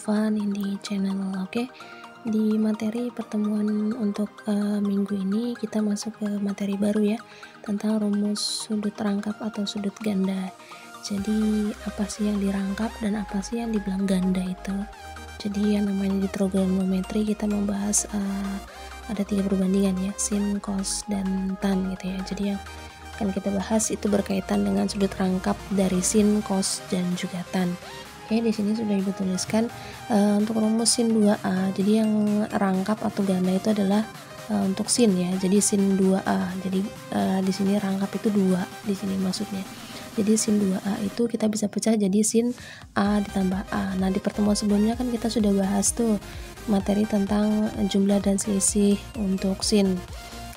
Alfa nih di channel. Oke, di materi pertemuan untuk minggu ini kita masuk ke materi baru ya, tentang rumus sudut rangkap atau sudut ganda. Jadi apa sih yang dirangkap dan apa sih yang dibilang ganda itu? Jadi yang namanya di trigonometri kita membahas ada 3 perbandingan ya, sin, cos, dan tan gitu ya. Jadi yang akan kita bahas itu berkaitan dengan sudut rangkap dari sin, cos, dan juga tan. Oke, di sini sudah ibu tuliskan untuk rumus sin 2a. Jadi yang rangkap atau ganda itu adalah untuk sin ya. Jadi sin 2a. Jadi di sini rangkap itu 2 di sini maksudnya. Jadi sin 2a itu kita bisa pecah jadi sin a ditambah a. Nah, di pertemuan sebelumnya kan kita sudah bahas tuh materi tentang jumlah dan selisih untuk sin.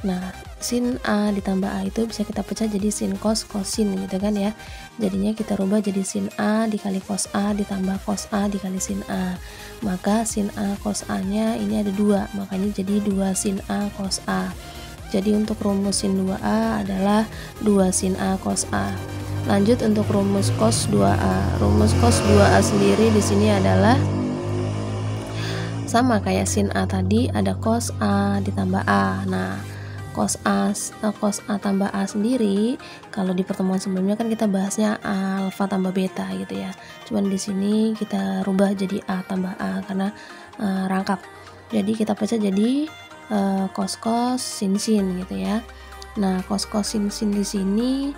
Nah, sin a ditambah a itu bisa kita pecah jadi sin cos sin gitu kan ya. Jadinya kita rubah jadi sin a dikali cos a ditambah cos a dikali sin a. Maka sin a cos a nya ini ada 2, makanya jadi 2 sin a cos a. Jadi untuk rumus sin 2a adalah 2 sin a cos a. Lanjut untuk rumus cos 2a. Rumus cos 2a sendiri di sini adalah sama kayak sin a tadi, ada cos a ditambah a. Nah, cos a tambah a sendiri kalau di pertemuan sebelumnya kan kita bahasnya alfa tambah beta gitu ya. Cuman di sini kita rubah jadi a tambah a karena rangkap. Jadi kita pecah jadi cos sin gitu ya. Nah, cos sin di sini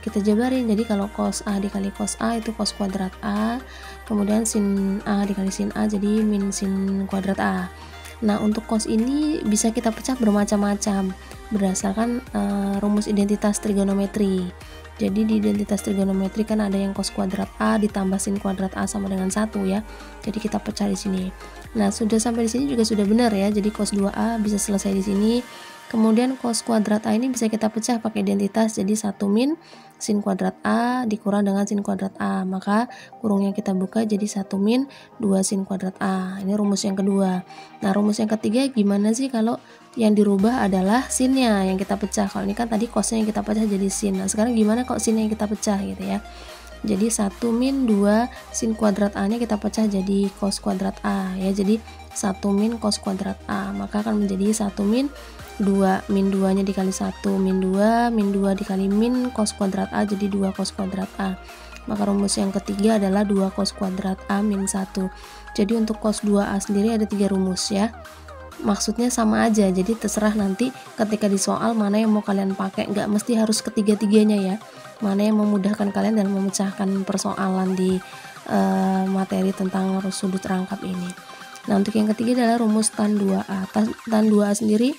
kita jabarin. Jadi kalau cos a dikali cos a itu cos kuadrat a, kemudian sin a dikali sin a jadi min sin kuadrat a. Nah, untuk cos ini bisa kita pecah bermacam-macam berdasarkan rumus identitas trigonometri. Jadi di identitas trigonometri kan ada yang cos kuadrat a ditambah sin kuadrat a sama dengan 1 ya. Jadi kita pecah di sini. Nah, sudah sampai di sini juga sudah benar ya. Jadi cos 2a bisa selesai di sini. Kemudian cos kuadrat a ini bisa kita pecah pakai identitas, jadi 1 min sin kuadrat a dikurang dengan sin kuadrat a, maka kurungnya kita buka jadi 1 min 2 sin kuadrat a. Ini rumus yang kedua. Nah, rumus yang ketiga gimana sih kalau yang dirubah adalah sinnya yang kita pecah? Kalau ini kan tadi cosnya yang kita pecah jadi sin. Nah, sekarang gimana kalau sinnya yang kita pecah gitu ya? Jadi 1 min 2 sin kuadrat a nya kita pecah jadi cos kuadrat a ya. Jadi 1 min cos kuadrat a, maka akan menjadi 1 min 2 min 2 nya dikali 1 min 2 dikali min cos kuadrat a jadi 2 cos kuadrat a. Maka rumus yang ketiga adalah 2 cos kuadrat a min 1. Jadi untuk cos 2a sendiri ada 3 rumus ya. Maksudnya sama aja, jadi terserah nanti ketika di soal mana yang mau kalian pakai, nggak mesti harus ketiga-tiganya ya. Mana yang memudahkan kalian dalam memecahkan persoalan di materi tentang sudut rangkap ini. Nah, untuk yang ketiga adalah rumus tan 2a. Tan 2a sendiri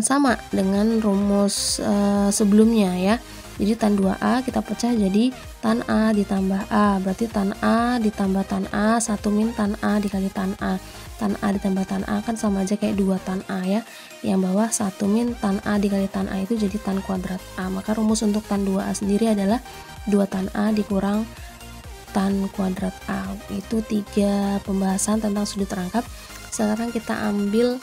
sama dengan rumus sebelumnya ya. Jadi tan 2a kita pecah jadi tan a ditambah a, berarti tan a ditambah tan a 1 min tan a dikali tan a. Tan a ditambah tan a kan sama aja kayak 2 tan a ya. Yang bawah 1 min tan a dikali tan a itu jadi tan kuadrat a. Maka rumus untuk tan 2a sendiri adalah 2 tan a dikurang tan kuadrat a. Itu 3 pembahasan tentang sudut rangkap. Sekarang kita ambil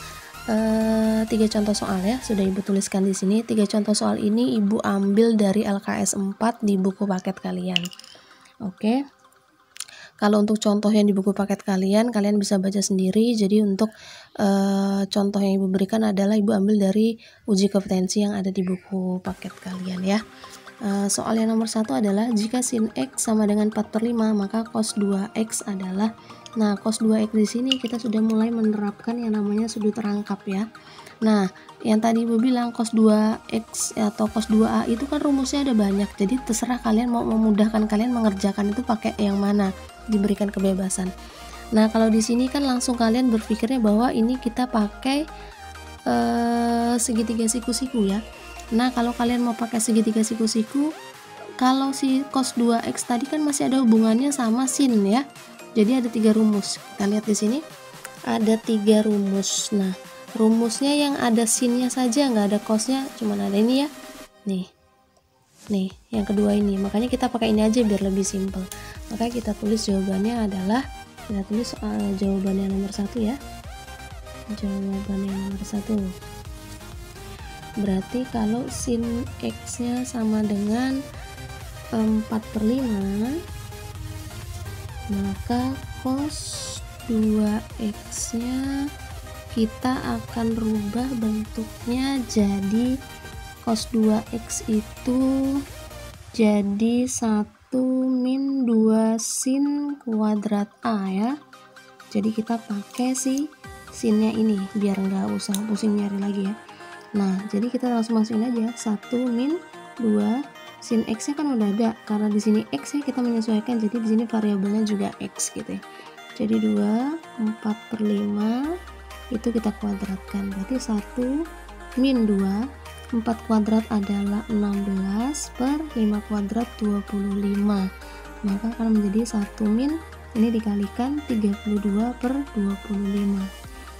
3 contoh soal ya, sudah ibu tuliskan di sini. 3 contoh soal ini ibu ambil dari LKS 4 di buku paket kalian. Oke. Kalau untuk contoh yang di buku paket kalian bisa baca sendiri. Jadi untuk contoh yang ibu berikan adalah ibu ambil dari uji kompetensi yang ada di buku paket kalian ya. Soal yang nomor 1 adalah jika sin X sama dengan 4/5 maka cos 2X adalah. Nah, cos 2X di sini kita sudah mulai menerapkan yang namanya sudut rangkap ya. Nah, yang tadi ibu bilang cos 2X atau cos 2A itu kan rumusnya ada banyak. Jadi terserah kalian mau memudahkan kalian mengerjakan itu pakai yang mana, diberikan kebebasan. Nah, kalau di sini kan langsung kalian berpikirnya bahwa ini kita pakai segitiga siku-siku ya. Nah, kalau kalian mau pakai segitiga siku-siku, kalau si cos 2X tadi kan masih ada hubungannya sama sin ya. Jadi ada 3 rumus. Kita lihat di sini ada 3 rumus. Nah, rumusnya yang ada sinnya saja, nggak ada cosnya, cuman ada ini ya. Nih, yang kedua ini. Makanya kita pakai ini aja biar lebih simpel. Maka kita tulis jawabannya adalah, kita tulis jawabannya nomor 1 ya. Jawabannya nomor 1. Berarti kalau sin X nya sama dengan 4/5, maka cos 2x nya kita akan rubah bentuknya jadi cos 2x itu jadi 1 min 2 sin kuadrat A ya. Jadi kita pakai si sinnya ini biar nggak usah pusing nyari lagi ya. Nah jadi kita langsung masukin aja 1 min 2 sin x nya kan udah ada, karena di sini x nya kita menyesuaikan, jadi di sini variabelnya juga x gitu ya. Jadi 2 4/5 itu kita kuadratkan, berarti 1 min 2 4 kuadrat adalah 16 per 5 kuadrat 25, maka akan menjadi 1 min ini dikalikan 32 per 25.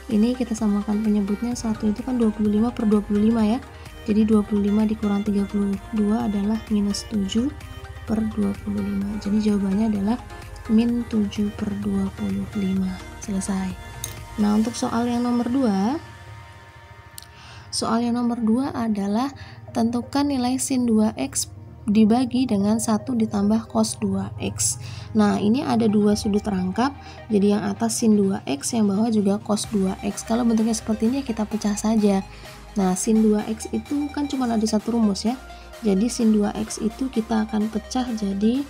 Ini kita samakan penyebutnya, 1 itu kan 25 per 25 ya, jadi 25 dikurang 32 adalah minus 7 per 25, jadi jawabannya adalah min 7 per 25. Selesai. Nah untuk soal yang nomor 2, soal yang nomor 2 adalah tentukan nilai sin 2x dibagi dengan 1 ditambah cos 2x. Nah ini ada dua sudut rangkap, jadi yang atas sin 2x, yang bawah juga cos 2x. Kalau bentuknya seperti ini kita pecah saja. Nah sin 2x itu kan cuma ada satu rumus ya, jadi sin 2x itu kita akan pecah jadi,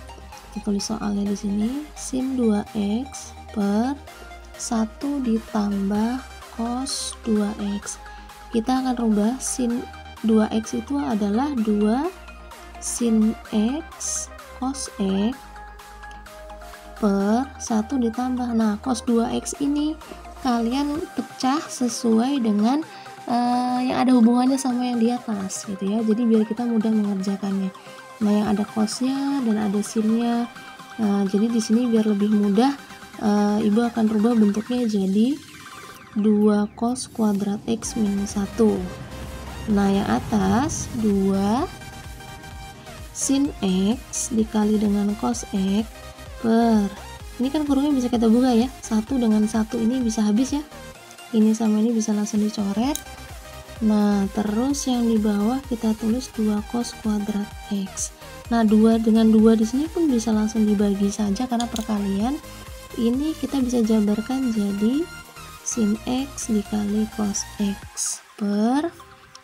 kita tulis soalnya di sini, sin 2x per 1 ditambah cos 2x. Kita akan rubah sin 2x itu adalah 2 sin x cos x per 1 ditambah, nah cos 2x ini kalian pecah sesuai dengan yang ada hubungannya sama yang di atas gitu ya, jadi biar kita mudah mengerjakannya. Nah yang ada cosnya dan ada sinnya, jadi di sini biar lebih mudah, ibu akan rubah bentuknya jadi 2 cos kuadrat x minus 1. Nah yang atas 2 sin x dikali dengan cos x per, ini kan kurungnya bisa kita buka ya, 1 dengan 1 ini bisa habis ya, ini sama ini bisa langsung dicoret. Nah terus yang di bawah kita tulis 2 cos kuadrat x. Nah 2 dengan 2 di sini pun bisa langsung dibagi saja karena perkalian. Ini kita bisa jabarkan jadi sin x dikali cos x per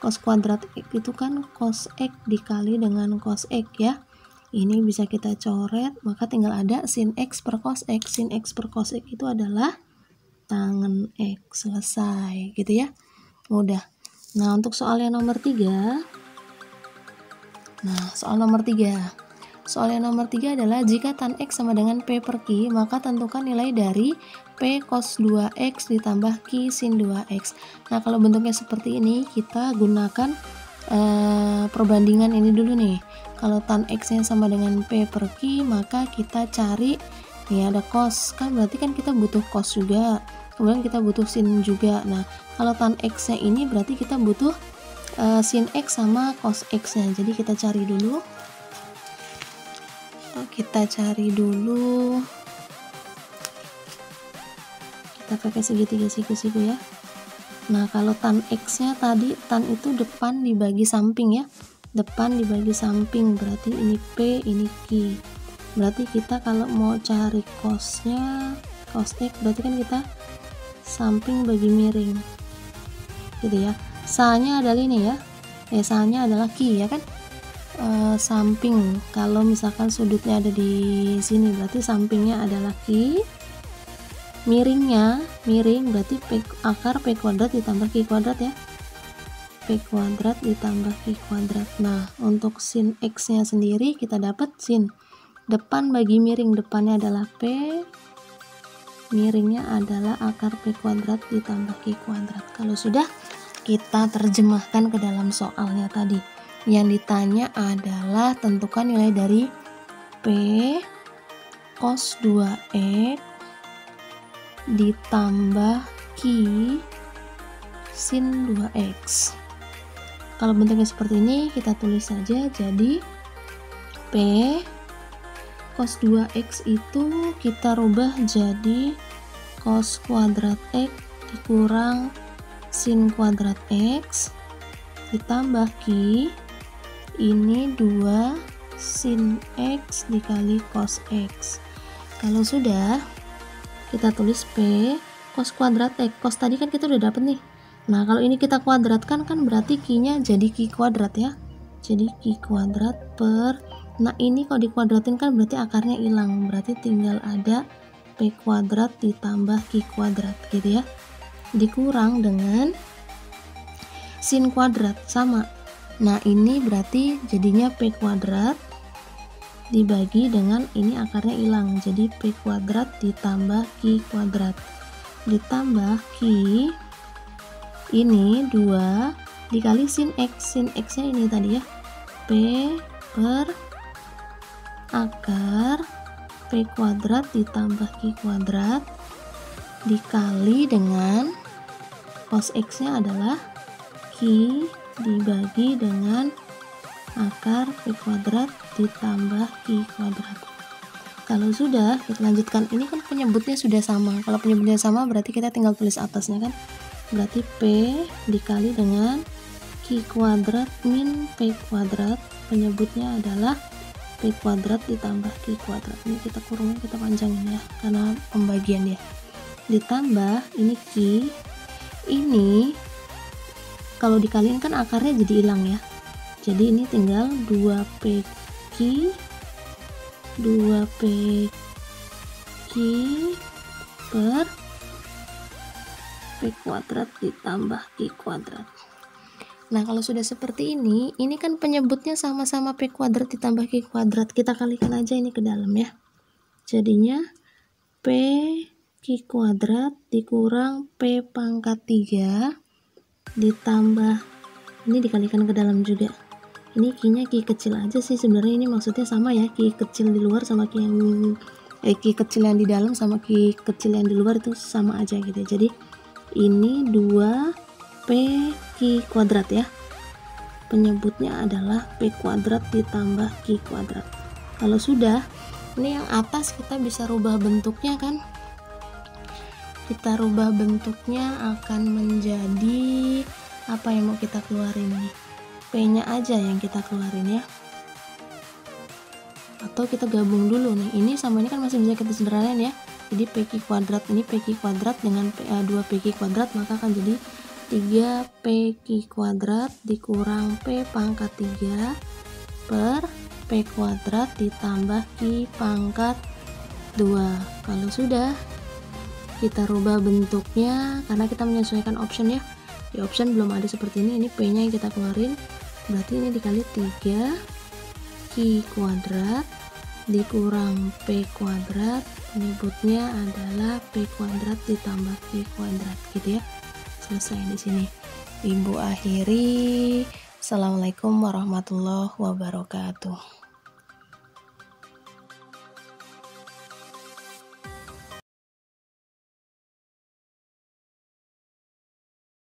cos kuadrat x itu kan cos x dikali dengan cos x ya. Ini bisa kita coret, maka tinggal ada sin x per cos x. Sin x per cos x itu adalah tangen x. Selesai gitu ya, mudah. Nah untuk soal yang nomor 3, soal yang nomor 3 adalah jika tan x sama dengan p per q, maka tentukan nilai dari p cos 2x ditambah q sin 2x. Nah kalau bentuknya seperti ini kita gunakan perbandingan ini dulu nih. Kalau tan x nya sama dengan p per q, maka kita cari, nih ada cos, kan berarti kan kita butuh cos juga, kemudian kita butuh sin juga. Nah kalau tan x nya ini berarti kita butuh sin x sama cos x nya, jadi kita cari dulu. Kita pakai segitiga siku-siku ya. Nah kalau tan x nya tadi, tan itu depan dibagi samping ya, depan dibagi samping, berarti ini p ini q. Berarti kita kalau mau cari cosnya, cos x, berarti kan kita samping bagi miring gitu ya. Sa-nya adalah ini ya, sa-nya adalah q ya kan, samping. Kalau misalkan sudutnya ada di sini berarti sampingnya adalah q, miringnya miring berarti akar p kuadrat ditambah q kuadrat ya, p kuadrat ditambah q kuadrat. Nah untuk sin x nya sendiri kita dapat sin depan bagi miring, depannya adalah p, miringnya adalah akar p kuadrat ditambah q kuadrat. Kalau sudah, kita terjemahkan ke dalam soalnya tadi. Yang ditanya adalah tentukan nilai dari p cos 2x ditambah q sin 2x. Kalau bentuknya seperti ini kita tulis saja jadi p cos 2x itu kita rubah jadi cos kuadrat x dikurang sin kuadrat x ditambah q, ini 2 sin x dikali cos x. Kalau sudah, kita tulis P cos kuadrat cos tadi kan kita udah dapet nih. Nah, kalau ini kita kuadratkan kan berarti Q-nya jadi Q kuadrat ya. Jadi Q kuadrat per, nah ini kalau dikuadratin kan berarti akarnya hilang, berarti tinggal ada P kuadrat ditambah Q kuadrat gitu ya. Dikurang dengan sin kuadrat sama. Nah, ini berarti jadinya P kuadrat dibagi dengan ini akarnya hilang, jadi P kuadrat ditambah Q kuadrat ditambah Q ini 2 dikali sin X nya ini tadi ya, P per akar P kuadrat ditambah Q kuadrat dikali dengan cos X nya adalah Q dibagi dengan akar P kuadrat ditambah Q kuadrat. Kalau sudah, kita lanjutkan. Ini kan penyebutnya sudah sama. Kalau penyebutnya sama berarti kita tinggal tulis atasnya kan. Berarti P dikali dengan Q kuadrat min P kuadrat, penyebutnya adalah P kuadrat ditambah Q kuadrat. Ini kita kurungnya kita panjangin ya, karena pembagian ya. Ditambah ini Q, ini kalau dikaliin kan akarnya jadi hilang ya. Jadi ini tinggal 2PQ per P kuadrat ditambah Q kuadrat. Nah, kalau sudah seperti ini kan penyebutnya sama-sama P kuadrat ditambah Q kuadrat. Kita kalikan aja ini ke dalam ya. Jadinya P Q kuadrat dikurang P pangkat 3 ditambah, ini dikalikan ke dalam juga. Ini Q-nya Q kecil aja sih sebenarnya, ini maksudnya sama ya, Q kecil di luar sama Q yang Q kecil yang di dalam sama Q kecil yang di luar itu sama aja gitu. Jadi ini 2P Q kuadrat ya. Penyebutnya adalah P kuadrat ditambah Q kuadrat. Kalau sudah, ini yang atas kita bisa rubah bentuknya kan. Kita rubah bentuknya akan menjadi apa yang mau kita keluarin nih. P-nya aja yang kita keluarin ya. Atau kita gabung dulu nih. Ini sama ini kan masih bisa kita sederhanain ya. Jadi PQ kuadrat ini PQ kuadrat dengan 2PQ kuadrat maka akan jadi 3PQ kuadrat dikurang P pangkat 3 per P kuadrat ditambah Q pangkat 2. Kalau sudah, kita rubah bentuknya karena kita menyesuaikan option ya. Di option belum ada seperti ini P-nya yang kita keluarin. Berarti ini dikali 3 Q kuadrat dikurang P kuadrat, penyebutnya adalah P kuadrat ditambah Q kuadrat gitu ya. Selesai di sini. Ibu akhiri. Assalamualaikum warahmatullahi wabarakatuh.